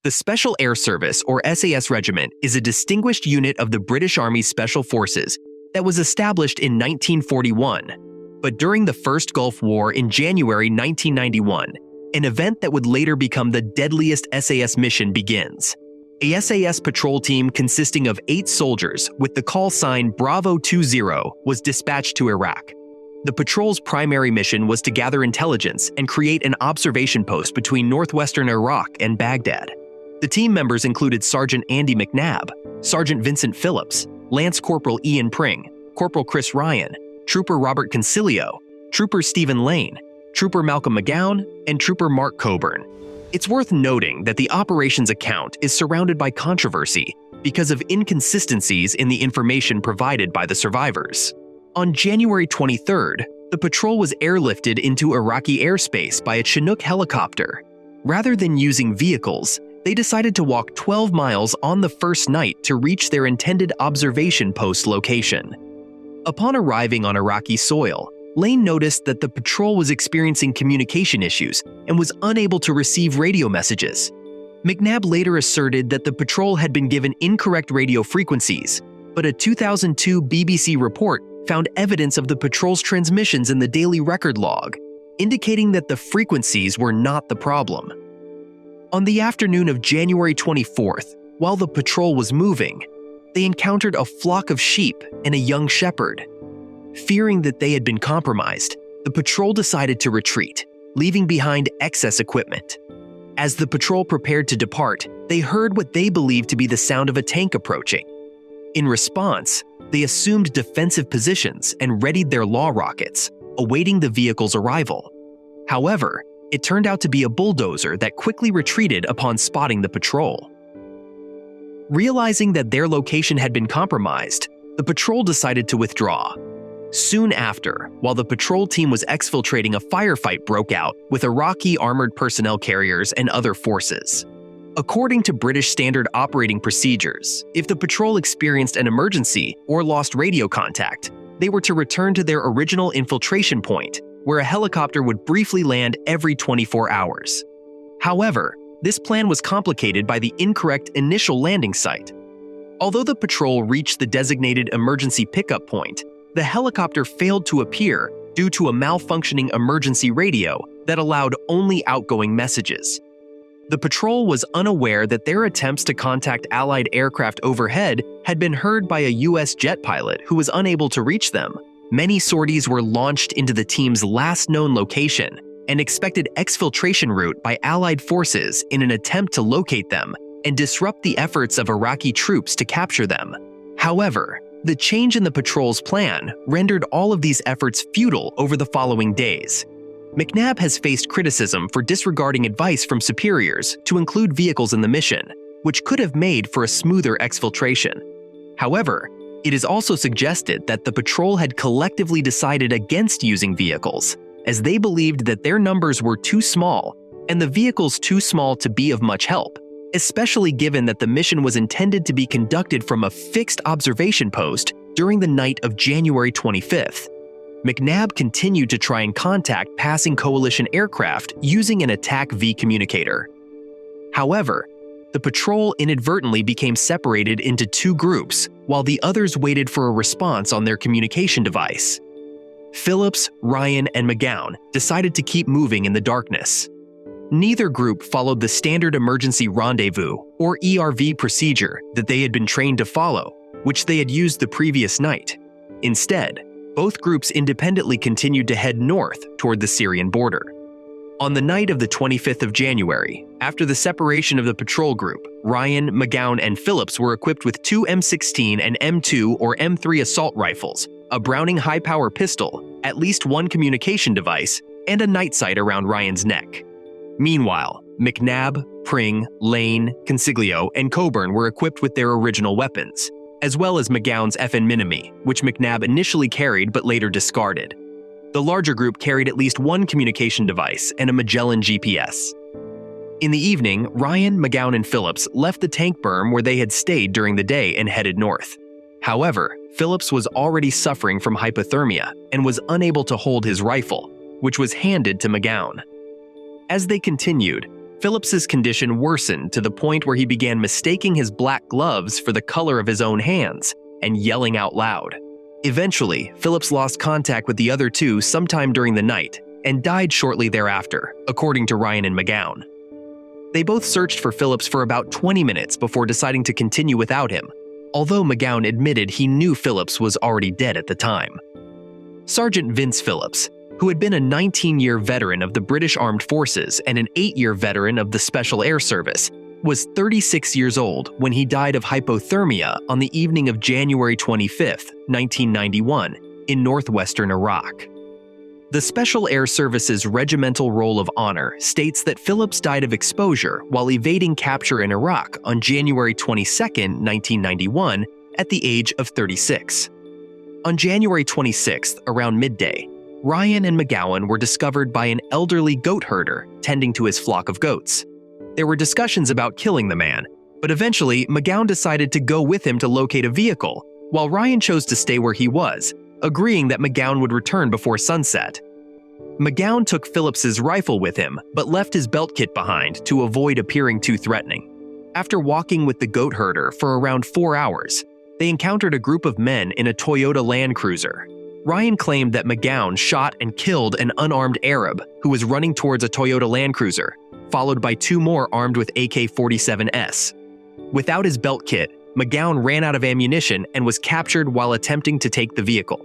The Special Air Service, or SAS Regiment, is a distinguished unit of the British Army's Special Forces that was established in 1941. But during the First Gulf War in January 1991, an event that would later become the Deadliest SAS mission begins. A SAS patrol team consisting of 8 soldiers with the call sign Bravo 20 was dispatched to Iraq. The patrol's primary mission was to gather intelligence and create an observation post between Northwestern Iraq and Baghdad. The team members included Sergeant Andy McNabb, Sergeant Vincent Phillips, Lance Corporal Ian Pring, Corporal Chris Ryan, Trooper Robert Concilio, Trooper Stephen Lane, Trooper Malcolm McGowan, and Trooper Mark Coburn. It's worth noting that the operations account is surrounded by controversy because of inconsistencies in the information provided by the survivors. On January 23rd, the patrol was airlifted into Iraqi airspace by a Chinook helicopter. Rather than using vehicles, they decided to walk 12 miles on the first night to reach their intended observation post location. Upon arriving on Iraqi soil, Lane noticed that the patrol was experiencing communication issues and was unable to receive radio messages. McNabb later asserted that the patrol had been given incorrect radio frequencies, but a 2002 BBC report found evidence of the patrol's transmissions in the daily record log, indicating that the frequencies were not the problem. On the afternoon of January 24th, while the patrol was moving, they encountered a flock of sheep and a young shepherd. Fearing that they had been compromised, the patrol decided to retreat, leaving behind excess equipment. As the patrol prepared to depart, they heard what they believed to be the sound of a tank approaching. In response, they assumed defensive positions and readied their law rockets, awaiting the vehicle's arrival. However, it turned out to be a bulldozer that quickly retreated upon spotting the patrol. Realizing that their location had been compromised, the patrol decided to withdraw. Soon after, while the patrol team was exfiltrating, a firefight broke out with Iraqi armored personnel carriers and other forces. According to British standard operating procedures, if the patrol experienced an emergency or lost radio contact, they were to return to their original infiltration point, where a helicopter would briefly land every 24 hours. However, this plan was complicated by the incorrect initial landing site. Although the patrol reached the designated emergency pickup point, the helicopter failed to appear due to a malfunctioning emergency radio that allowed only outgoing messages. The patrol was unaware that their attempts to contact Allied aircraft overhead had been heard by a U.S. jet pilot who was unable to reach them. Many sorties were launched into the team's last known location, an expected exfiltration route by Allied forces in an attempt to locate them and disrupt the efforts of Iraqi troops to capture them. However, the change in the patrol's plan rendered all of these efforts futile over the following days. McNabb has faced criticism for disregarding advice from superiors to include vehicles in the mission, which could have made for a smoother exfiltration. However, it is also suggested that the patrol had collectively decided against using vehicles, as they believed that their numbers were too small and the vehicles too small to be of much help, especially given that the mission was intended to be conducted from a fixed observation post during the night of January 25th. McNabb continued to try and contact passing coalition aircraft using an Attack V communicator. However, the patrol inadvertently became separated into 2 groups, while the others waited for a response on their communication device. Phillips, Ryan, and McGowan decided to keep moving in the darkness. Neither group followed the standard emergency rendezvous, or ERV procedure that they had been trained to follow, which they had used the previous night. Instead, both groups independently continued to head north toward the Syrian border. On the night of the 25th of January, after the separation of the patrol group, Ryan, McGowan, and Phillips were equipped with 2 M16 and M2 or M3 assault rifles, a Browning high-power pistol, at least 1 communication device, and a night sight around Ryan's neck. Meanwhile, McNabb, Pring, Lane, Consiglio, and Coburn were equipped with their original weapons, as well as McGowan's FN Minimi, which McNabb initially carried but later discarded. The larger group carried at least 1 communication device and a Magellan GPS. In the evening, Ryan, McGowan, and Phillips left the tank berm where they had stayed during the day and headed north. However, Phillips was already suffering from hypothermia and was unable to hold his rifle, which was handed to McGowan. As they continued, Phillips's condition worsened to the point where he began mistaking his black gloves for the color of his own hands and yelling out loud. Eventually, Phillips lost contact with the other two sometime during the night and died shortly thereafter, according to Ryan and McGowan. They both searched for Phillips for about 20 minutes before deciding to continue without him, although McGowan admitted he knew Phillips was already dead at the time. Sergeant Vince Phillips, who had been a 19-year veteran of the British Armed Forces and an 8-year veteran of the Special Air Service, was 36 years old when he died of hypothermia on the evening of January 25, 1991, in northwestern Iraq. The Special Air Service's Regimental Roll of Honor states that Phillips died of exposure while evading capture in Iraq on January 22, 1991, at the age of 36. On January 26, around midday, Ryan and McGowan were discovered by an elderly goat herder tending to his flock of goats. There were discussions about killing the man, but eventually McGowan decided to go with him to locate a vehicle, while Ryan chose to stay where he was, agreeing that McGowan would return before sunset. McGowan took Phillips's rifle with him, but left his belt kit behind to avoid appearing too threatening. After walking with the goat herder for around 4 hours, they encountered a group of men in a Toyota Land Cruiser. Ryan claimed that McGowan shot and killed an unarmed Arab who was running towards a Toyota Land Cruiser, followed by 2 more armed with AK-47s. Without his belt kit, McGowan ran out of ammunition and was captured while attempting to take the vehicle.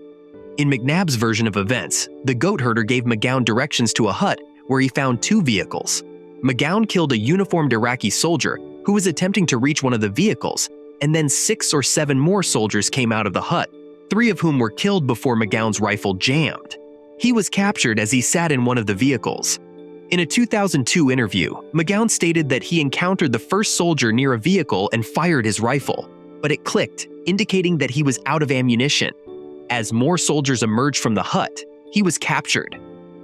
In McNabb's version of events, the goat herder gave McGowan directions to a hut where he found 2 vehicles. McGowan killed a uniformed Iraqi soldier who was attempting to reach one of the vehicles, and then 6 or 7 more soldiers came out of the hut, 3 of whom were killed before McGowan's rifle jammed. He was captured as he sat in one of the vehicles. In a 2002 interview, McGowan stated that he encountered the first soldier near a vehicle and fired his rifle, but it clicked, indicating that he was out of ammunition. As more soldiers emerged from the hut, he was captured.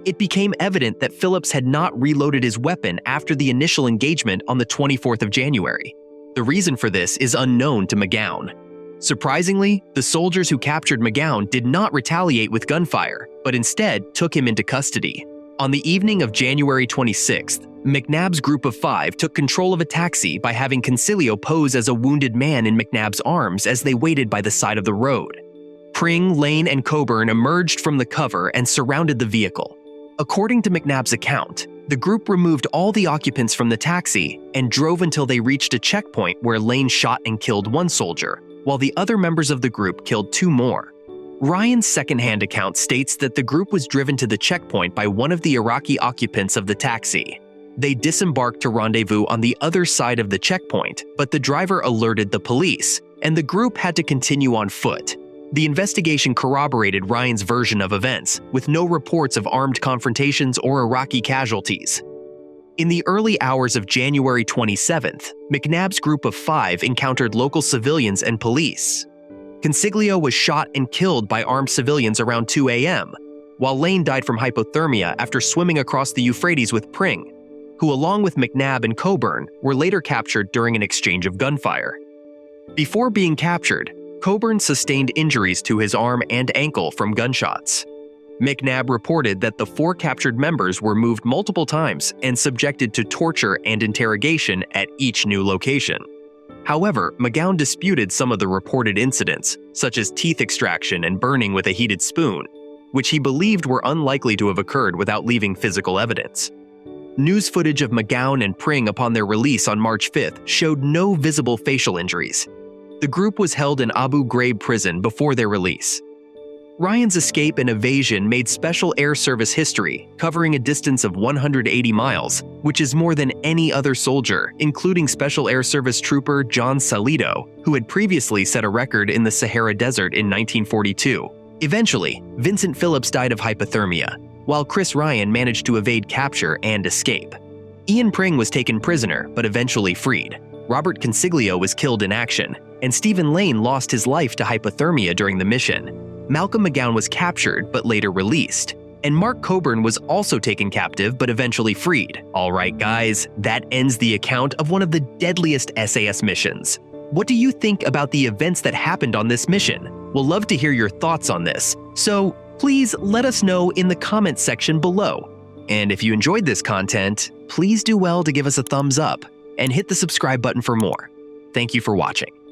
It became evident that Phillips had not reloaded his weapon after the initial engagement on the 24th of January. The reason for this is unknown to McGowan. Surprisingly, the soldiers who captured McGowan did not retaliate with gunfire, but instead took him into custody. On the evening of January 26th, McNabb's group of 5 took control of a taxi by having Concilio pose as a wounded man in McNabb's arms as they waited by the side of the road. Pring, Lane, and Coburn emerged from the cover and surrounded the vehicle. According to McNabb's account, the group removed all the occupants from the taxi and drove until they reached a checkpoint where Lane shot and killed 1 soldier, while the other members of the group killed 2 more. Ryan's secondhand account states that the group was driven to the checkpoint by one of the Iraqi occupants of the taxi. They disembarked to rendezvous on the other side of the checkpoint, but the driver alerted the police, and the group had to continue on foot. The investigation corroborated Ryan's version of events, with no reports of armed confrontations or Iraqi casualties. In the early hours of January 27th, McNabb's group of 5 encountered local civilians and police. Consiglio was shot and killed by armed civilians around 2 a.m., while Lane died from hypothermia after swimming across the Euphrates with Pring, who along with McNabb and Coburn were later captured during an exchange of gunfire. Before being captured, Coburn sustained injuries to his arm and ankle from gunshots. McNabb reported that the 4 captured members were moved multiple times and subjected to torture and interrogation at each new location. However, McGowan disputed some of the reported incidents, such as teeth extraction and burning with a heated spoon, which he believed were unlikely to have occurred without leaving physical evidence. News footage of McGowan and Pring upon their release on March 5th showed no visible facial injuries. The group was held in Abu Ghraib prison before their release. Ryan's escape and evasion made Special Air Service history, covering a distance of 180 miles, which is more than any other soldier, including Special Air Service trooper John Salido, who had previously set a record in the Sahara Desert in 1942. Eventually, Vincent Phillips died of hypothermia, while Chris Ryan managed to evade capture and escape. Ian Pring was taken prisoner, but eventually freed. Robert Consiglio was killed in action, and Stephen Lane lost his life to hypothermia during the mission. Malcolm McGowan was captured but later released, and Mark Coburn was also taken captive but eventually freed. Alright guys, that ends the account of one of the deadliest SAS missions. What do you think about the events that happened on this mission? We'll love to hear your thoughts on this, so please let us know in the comments section below. And if you enjoyed this content, please do well to give us a thumbs up and hit the subscribe button for more. Thank you for watching.